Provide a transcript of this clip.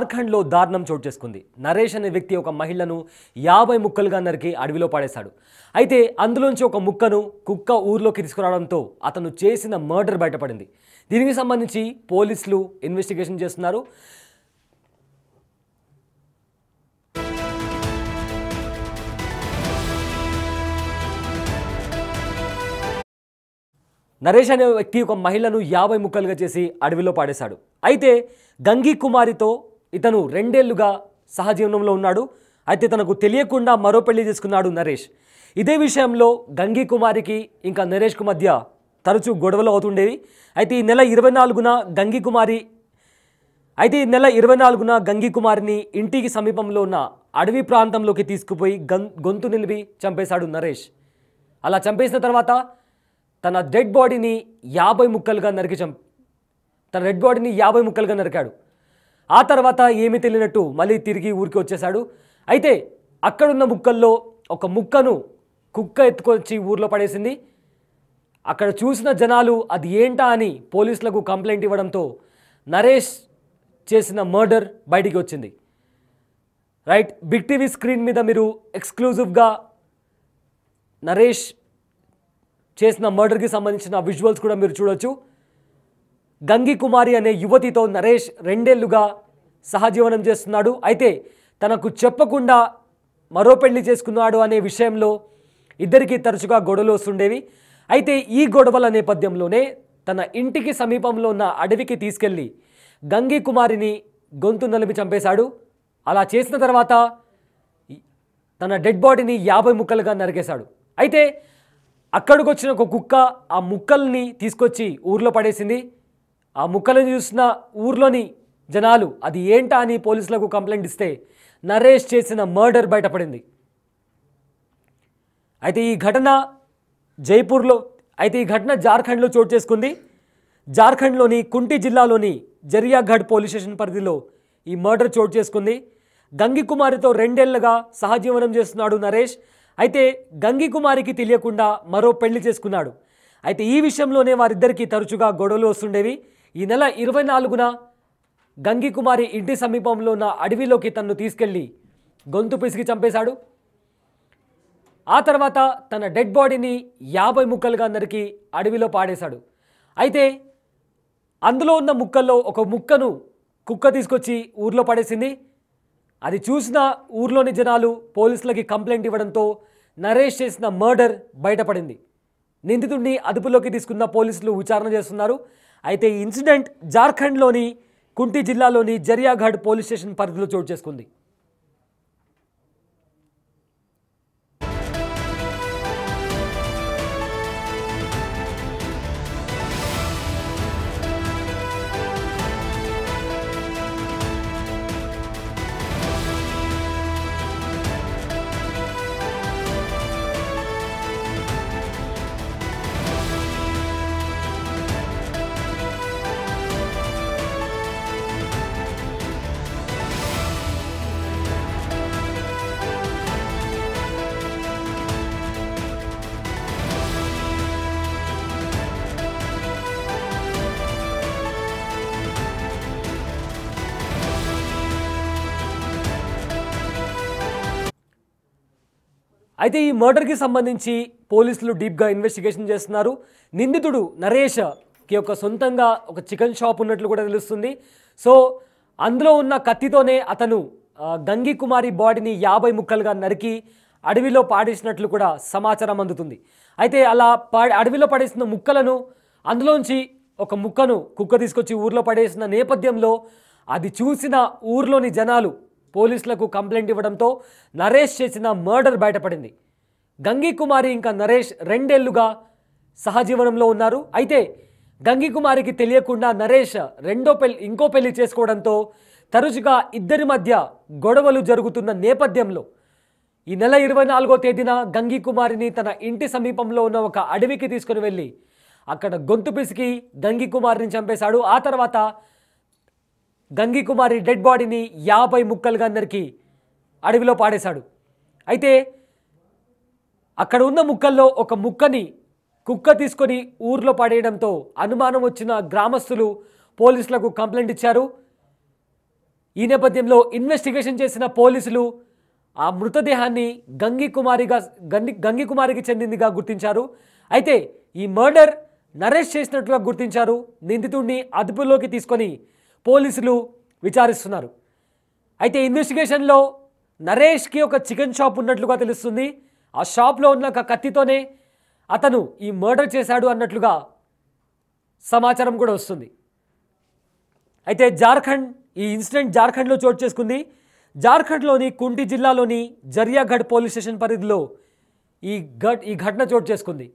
జార్ఖండ్లో దారుణం చోటు చేసుకుంది. నరేష్ అనే వ్యక్తి ఒక మహిళను 50 ముక్కలుగా నరికి అడవిలో పడేశాడు. అయితే అందులోంచి ఒక ముక్కను కుక్క ఊర్లోకి తీసుకురావడంతో అతను చేసిన మర్డర్ బయటపడింది. దీనికి సంబంధించి పోలీసులు ఇన్వెస్టిగేషన్ చేస్తున్నారు. నరేష్ అనే వ్యక్తి ఒక మహిళను 50 ముక్కలుగా చేసి అడవిలో పాడేశాడు. అయితే గంగి కుమారితో ఇతను 2 ఏళ్లుగా సహజీవనంలో ఉన్నాడు. అయితే తనకు తెలియకుండా మరో పెళ్లి చేసుకున్నాడు నరేష్. ఇదే విషయంలో గంగి కుమారికి ఇంకా నరేష్కు మధ్య తరచూ గొడవలు అవుతుండేవి. అయితే ఈ నెల 24న గంగి కుమారిని ఇంటికి సమీపంలో ఉన్న అడవి ప్రాంతంలోకి తీసుకుపోయి గొంతు నిలిపి చంపేశాడు నరేష్. అలా చంపేసిన తర్వాత తన డెడ్ బాడీని 50 ముక్కలుగా నరికాడు. ఆ తర్వాత ఏమీ తెలియనట్టు మళ్ళీ తిరిగి ఊరికి వచ్చేశాడు. అయితే అక్కడున్న ముక్కల్లో ఒక ముక్కను కుక్క ఎత్తుకొచ్చి ఊర్లో పడేసింది. అక్కడ చూసిన జనాలు అది ఏంటా అని పోలీసులకు కంప్లైంట్ ఇవ్వడంతో నరేష్ చేసిన మర్డర్ బయటికి వచ్చింది. రైట్, బిగ్ టీవీ స్క్రీన్ మీద మీరు ఎక్స్క్లూజివ్గా నరేష్ చేసిన మర్డర్కి సంబంధించిన విజువల్స్ కూడా మీరు చూడొచ్చు. గంగి కుమారి అనే యువతితో నరేష్ 2 ఏళ్లుగా సహజీవనం చేస్తున్నాడు. అయితే తనకు చెప్పకుండా మరో పెళ్లి చేసుకున్నాడు అనే విషయంలో ఇద్దరికీ తరచుగా గొడవలు వస్తుండేవి. అయితే ఈ గొడవల నేపథ్యంలోనే తన ఇంటికి సమీపంలో ఉన్న అడవికి తీసుకెళ్లి గంగి కుమారిని గొంతు నలిపి చంపేశాడు. అలా చేసిన తర్వాత తన డెడ్ బాడీని 50 ముక్కలుగా నరికేశాడు. అయితే అక్కడికి వచ్చిన ఒక కుక్క ఆ ముక్కల్ని తీసుకొచ్చి ఊర్లో పడేసింది. ఆ ముక్కలను చూసిన ఊర్లోని జనాలు అది ఏంటా అని పోలీసులకు కంప్లైంట్ ఇస్తే నరేష్ చేసిన మర్డర్ బయటపడింది. అయితే ఈ ఘటన జార్ఖండ్లో చోటు చేసుకుంది. జార్ఖండ్లోని కుంటి జిల్లాలోని జరియాగఢ్ పోలీస్ స్టేషన్ పరిధిలో ఈ మర్డర్ చోటు చేసుకుంది. గంగి కుమారితో 2 ఏళ్లుగా సహజీవనం చేస్తున్నాడు నరేష్. అయితే గంగి కుమారికి తెలియకుండా మరో పెళ్లి చేసుకున్నాడు. అయితే ఈ విషయంలోనే వారిద్దరికీ తరచుగా గొడవలు వస్తుండేవి. ఈ నెల 24న గంగి కుమారి ఇంటి సమీపంలో ఉన్న అడవిలోకి తన్ను తీసుకెళ్లి గొంతు పిసికి చంపేశాడు. ఆ తర్వాత తన డెడ్ బాడీని 50 ముక్కలుగా నరికి అడవిలో పాడేశాడు. అయితే అందులో ఉన్న ముక్కల్లో ఒక ముక్కను కుక్క తీసుకొచ్చి ఊర్లో పడేసింది. అది చూసిన ఊర్లోని జనాలు పోలీసులకి కంప్లైంట్ ఇవ్వడంతో నరేష్ చేసిన మర్డర్ బయటపడింది. నిందితుడిని అదుపులోకి తీసుకున్న పోలీసులు విచారణ చేస్తున్నారు. అయితే ఈ ఇన్సిడెంట్ జార్ఖండ్లోని కుంటి జిల్లాలోని జరియాగఢ్ పోలీస్ స్టేషన్ పరిధిలో చోటు చేసుకుంది. అయితే ఈ మర్డర్కి సంబంధించి పోలీసులు డీప్గా ఇన్వెస్టిగేషన్ చేస్తున్నారు. నిందితుడు నరేష్కి సొంతంగా ఒక చికెన్ షాప్ ఉన్నట్లు కూడా తెలుస్తుంది. సో అందులో ఉన్న కత్తితోనే అతను గంగి కుమారి బాడీని 50 ముక్కలుగా నరికి అడవిలో పాడేసినట్లు కూడా సమాచారం అందుతుంది. అయితే అలా అడవిలో పడేసిన ముక్కలను అందులోంచి ఒక ముక్కను కుక్క తీసుకొచ్చి ఊర్లో పడేసిన నేపథ్యంలో అది చూసిన ఊర్లోని జనాలు పోలీసులకు కంప్లైంట్ ఇవ్వడంతో నరేష్ చేసిన మర్డర్ బయటపడింది. గంగి కుమారి ఇంకా నరేష్ 2 ఏళ్లుగా సహజీవనంలో ఉన్నారు. అయితే గంగి కుమారికి తెలియకుండా నరేష్ ఇంకో పెళ్లి చేసుకోవడంతో తరచుగా ఇద్దరి మధ్య గొడవలు జరుగుతున్న నేపథ్యంలో ఈ నెల 24వ తేదీన గంగి కుమారిని తన ఇంటి సమీపంలో ఉన్న ఒక అడవికి తీసుకుని వెళ్ళి అక్కడ గొంతు పిసికి గంగి కుమారిని చంపేశాడు. ఆ తర్వాత గంగి కుమారి డెడ్ బాడీని 50 ముక్కలుగా నరికి అడవిలో పాడేశాడు. అయితే అక్కడ ఉన్న ముక్కల్లో ఒక ముక్కని కుక్క తీసుకొని ఊర్లో పడేయడంతో అనుమానం వచ్చిన గ్రామస్తులు పోలీసులకు కంప్లైంట్ ఇచ్చారు. ఈ నేపథ్యంలో ఇన్వెస్టిగేషన్ చేసిన పోలీసులు ఆ మృతదేహాన్ని గంగికుమారికి చెందిందిగా గుర్తించారు. అయితే ఈ మర్డర్ నరేష్ చేసినట్లుగా గుర్తించారు. నిందితుడిని అదుపులోకి తీసుకొని పోలీసులు విచారిస్తున్నారు. అయితే ఇన్వెస్టిగేషన్లో నరేష్కి ఒక చికెన్ షాప్ ఉన్నట్లుగా తెలుస్తుంది. ఆ షాప్లో ఉన్న ఒక కత్తితోనే అతను ఈ మర్డర్ చేశాడు అన్నట్లుగా సమాచారం కూడా వస్తుంది. అయితే ఈ ఇన్సిడెంట్ జార్ఖండ్లో చోటు చేసుకుంది. జార్ఖండ్లోని కుంటి జిల్లాలోని జరియాగఢ్ పోలీస్ స్టేషన్ పరిధిలో ఈ ఘటన చోటు చేసుకుంది.